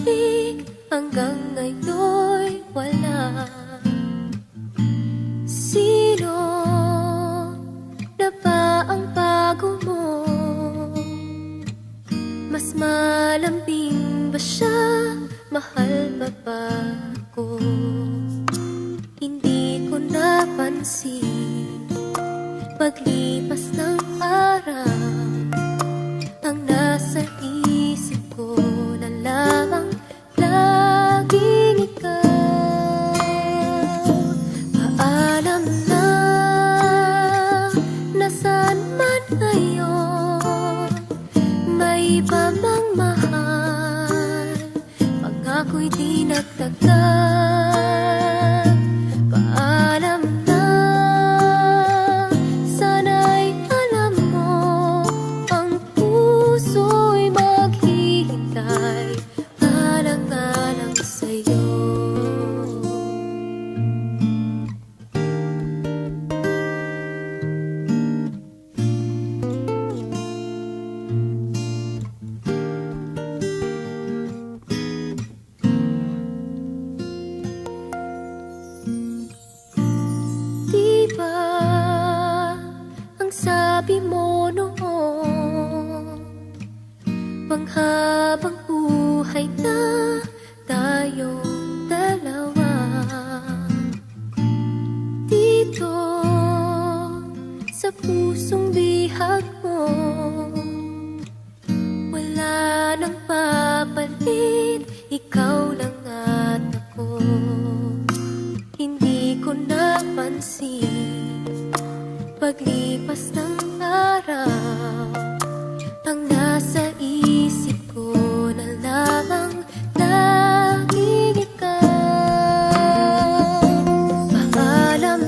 bumabalik hanggang ngayon'y wala. Sino na ba ang bago mo? Mas malambing ba siya? Mahal pa ba ako? Hindi ko napansin paglipas ng araw. Ang nasa isip ko na lamang laging ikaw. Paalam na, nasaan man ngayon, may iba mang mahal, pangaka'y di nagtagdag. Paalam na, sana'y alam mo, ang puso'y maghihintay, alang-alang sa'yo. Ang sabi mo noon, panghabang buhay na tayong dalawa. Dito sa pusong bihag mo, wala nang papalit, ikaw lang at ako. Hindi ko napansin paglipas ng araw, ang nasa isip ko na lamang laging ikaw. Paalam